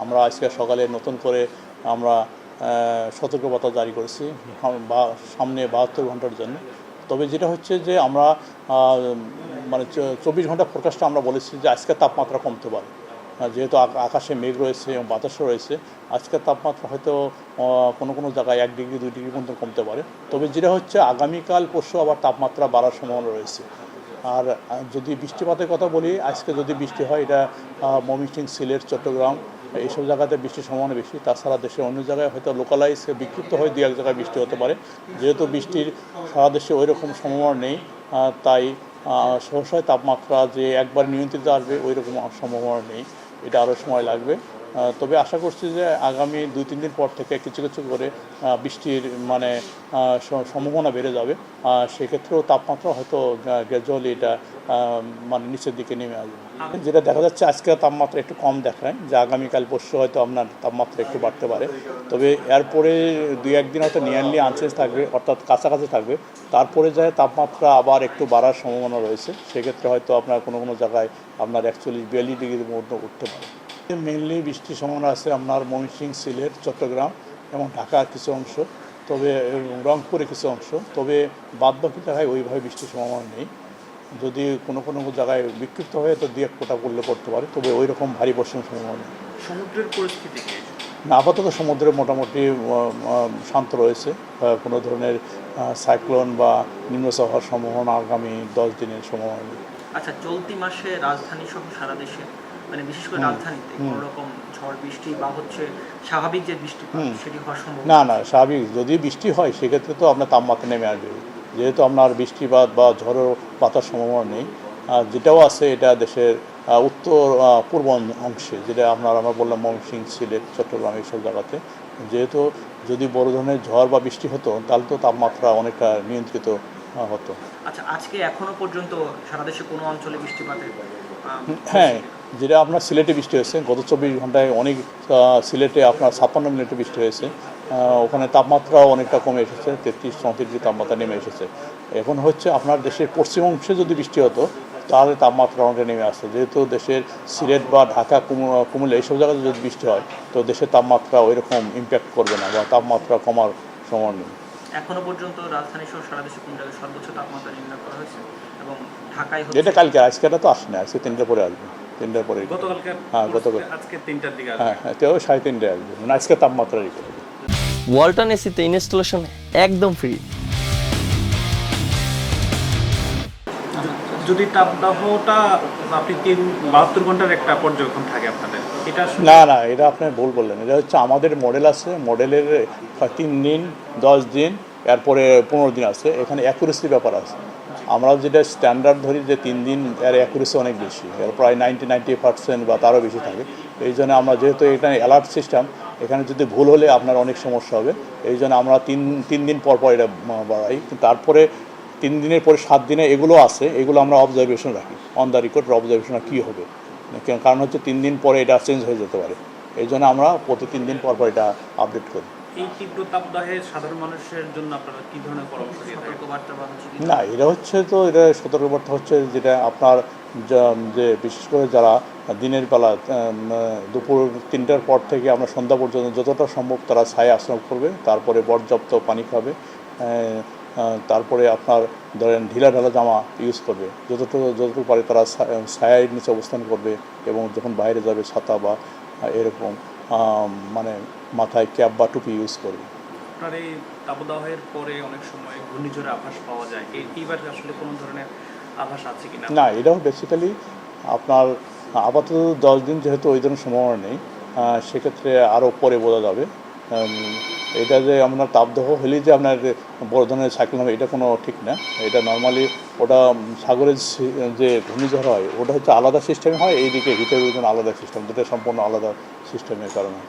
আমরা আজকে সকালে নতুন করে আমরা সতর্কবার্তা জারি করেছি বা সামনে 72 ঘন্টার জন্য। তবে যেটা হচ্ছে যে আমরা মানে 24 ঘন্টা ফোরকাস্টে আমরা বলেছি যে আজকের তাপমাত্রা কমতে পারে, যেহেতু আকাশে মেঘ রয়েছে এবং বাতাসও রয়েছে। আজকের তাপমাত্রা হয়তো কোনো কোনো জায়গায় 1 ডিগ্রি 2 ডিগ্রি পর্যন্ত কমতে পারে। তবে যেটা হচ্ছে আগামীকাল পরশু আবার তাপমাত্রা বাড়ার সম্ভাবনা রয়েছে। আর যদি বৃষ্টিপাতের কথা বলি, আজকে যদি বৃষ্টি হয় এটা ময়মনসিংহ, সিলেট, চট্টগ্রাম এইসব জায়গাতে বৃষ্টির সম্ভাবনা বেশি। তাছাড়া দেশের অন্য জায়গায় হয়তো লোকালাইজ বিক্ষিপ্ত হয়ে 2-1 জায়গায় বৃষ্টি হতে পারে। যেহেতু বৃষ্টির সারা দেশে ওই রকম সম্ভাবনা নেই, তাই সহসায় তাপমাত্রা যে একবার নিয়ন্ত্রিত আসবে ওই রকম সম্ভাবনা নেই, এটা আরও সময় লাগবে। তবে আশা করছি যে আগামী 2-3 দিন পর থেকে কিছু কিছু করে বৃষ্টির মানে সম্ভাবনা বেড়ে যাবে। সেক্ষেত্রেও তাপমাত্রা হয়তো গ্র্যাজুয়ালি এটা মানে নিচের দিকে নেমে আসবে। যেটা দেখা যাচ্ছে আজকে তাপমাত্রা একটু কম দেখায়, যে আগামীকাল পরশু হয়তো আপনার তাপমাত্রা একটু বাড়তে পারে। তবে এরপরে 2-1 দিন হয়তো নিয়ারলি আনচেঞ্জ থাকবে, অর্থাৎ কাছাকাছি থাকবে। তারপরে যায় তাপমাত্রা আবার একটু বাড়ার সম্ভাবনা রয়েছে। সেক্ষেত্রে হয়তো আপনার কোনো কোনো জায়গায় আপনার 41-42 ডিগ্রির মধ্যে উঠতে পারে। মেনলি বৃষ্টির সম্ভাবনা আছে আপনার ময়মনসিংহ, সিলেট, চট্টগ্রাম এবং ঢাকার কিছু অংশ, তবে রংপুরে কিছু অংশ। তবে বাদবাকি জায়গায় ওইভাবে বৃষ্টির সম্ভাবনা নেই। যদি কোনো কোনো জায়গায় বিক্ষিপ্ত হয়ে তো 2-1 ফোঁটা পড়লে পড়তে পারে, তবে ওই রকম ভারী বর্ষণের সম্ভাবনা নেই। সমুদ্রের পরিস্থিতি কি? না, আপাতত সমুদ্রে মোটামুটি শান্ত রয়েছে। কোনো ধরনের সাইক্লোন বা নিম্নচাপ হওয়ার সম্ভাবনা আগামী 10 দিনের সম্ভাবনা নেই। আচ্ছা, চলতি মাসে রাজধানী সহ সারা দেশে মানে বিশেষ করে রাজধানীতে কোনো রকম ঝড় বৃষ্টি বা হচ্ছে স্বাভাবিক যে বৃষ্টিপাত সেটি হওয়ার সম্ভাবনা? না, স্বাভাবিক যদি বৃষ্টি হয় সেক্ষেত্রে তো আপনার তাপমাত্রা নেমে আসবে। যেহেতু আপনার বৃষ্টিপাত বা ঝড়ো বাতার সম্ভাবনা নেই। যেটাও আছে এটা দেশের উত্তর পূর্ব অংশে, যেটা আমরা বললাম ময়মনসিংহ, সিলেট, চট্টগ্রাম এইসব জায়গাতে। যেহেতু যদি বড় ধরনের ঝড় বা বৃষ্টি হতো তাহলে তো তাপমাত্রা অনেকটা নিয়ন্ত্রিত হতো। আচ্ছা, আজকে এখনো পর্যন্ত সারা দেশে কোনো অঞ্চলে বৃষ্টিপাতের হ্যাঁ, যেটা আপনার সিলেটে বৃষ্টি হয়েছে গত 24 ঘন্টায় অনেক, সিলেটে আপনার 56 মিনিটে বৃষ্টি হয়েছে। ওখানে তাপমাত্রাও অনেকটা কমে এসেছে, 33-34 ডিগ্রি তাপমাত্রা নেমে এসেছে। এখন হচ্ছে আপনার দেশের পশ্চিম অংশে যদি বৃষ্টি হতো তাহলে তাপমাত্রা অনেকটা নেমে আসতো। যেহেতু দেশের সিলেট বা ঢাকা, কুমিল্লা এইসব জায়গাতে যদি বৃষ্টি হয় তো দেশের তাপমাত্রা ওই রকম ইম্প্যাক্ট করবে না বা তাপমাত্রা কমার সম্ভাবনা নেই। এখনো পর্যন্ত রাজধানী সহ সারা দেশে কোন জায়গায় সর্বোচ্চ তাপমাত্রা নির্ণয় করা হয়েছে? এবং ঢাকায় এটা কালকে, আজকেটা তো আসে না, আজকে 3টার পরে আসবে। 3টার পরে গতকালকে? হ্যাঁ, গতকাল আজকে 3টার দিকে হ্যাঁ, তেও 3:30টায় আসবে, মানে আজকে তাপমাত্রা রেখে। ওয়ালটন এসিতে ইনস্টলেশন একদম ফ্রি। যদি তাপদাহটা আপনি 72 ঘন্টার একটা পর্যবেক্ষণ থাকে আপনাদের, এটা না, এটা আপনি ভুল বললেন। এটা হচ্ছে আমাদের মডেল আছে, মডেলের 3 দিন, 10 দিন, এরপরে 15 দিন আছে। এখানে অ্যাকুরেসির ব্যাপার আছে। আমরা যেটা স্ট্যান্ডার্ড ধরি যে 3 দিন, এর অ্যাকুরেসি অনেক বেশি, এর প্রায় 90% বা তারও বেশি থাকে। এই জন্য আমরা যেহেতু এটা অ্যালার্ট সিস্টেম, এখানে যদি ভুল হলে আপনার অনেক সমস্যা হবে। এই জন্য আমরা 3 দিন পর এটা বাড়াই। কিন্তু তারপরে 3 দিনের পরে 7 দিনে এগুলো আছে, এগুলো আমরা অবজারভেশন রাখি, অন দ্য রেকর্ড অবজারভেশন কী হবে। কারণ হচ্ছে 3 দিন পরে এটা চেঞ্জ হয়ে যেতে পারে। এই জন্য আমরা প্রতি 3 দিন পর এটা আপডেট করি। এই তীব্র তাপদাহে সাধারণ মানুষের জন্য আপনারা কী ধরনের পরামর্শ দিয়ে থাকেন? সতর্কবার্তা বা হচ্ছে না, এটা সতর্কবার্তা হচ্ছে যেটা আপনার যে বিশেষ করে যারা দিনের বেলা দুপুর 3টার পর থেকে আমরা সন্ধ্যা পর্যন্ত যতটা সম্ভব তারা ছায়া আশ্রয় করবে, তারপরে পর্যাপ্ত পানি খাবে, তারপরে আপনার ধরেন ঢিলা জামা ইউজ করবে, যতটুকু পারে তারা ছায়ার নিচে অবস্থান করবে, এবং যখন বাইরে যাবে ছাতা বা এরকম মানে মাথায় ক্যাপ বা টুপি ইউজ করবে। আপনার এই তাপদাহের পরে অনেক সময় ঘূর্ণিঝড়ের আভাস পাওয়া যায়, এইবার আসলে কোনো ধরনের আভাস আছে কিনা? না, এটাও বেসিক্যালি আপনার আপাতত 10 দিন যেহেতু ওই ধরনের সম্ভাবনা নেই, সেক্ষেত্রে আরও পরে বোঝা যাবে। এটা যে আপনার তাপদাহ হলেই যে আপনার বড় ধরনের সাইক্লোন হবে এটা কোনো ঠিক না। এটা নর্মালি ওটা সাগরের যে ঘূর্ণিঝড় হয় ওটা হচ্ছে আলাদা সিস্টেমে হয়, এইদিকে হিটের জন্য আলাদা সিস্টেম, দুটো সম্পূর্ণ আলাদা সিস্টেমের কারণে।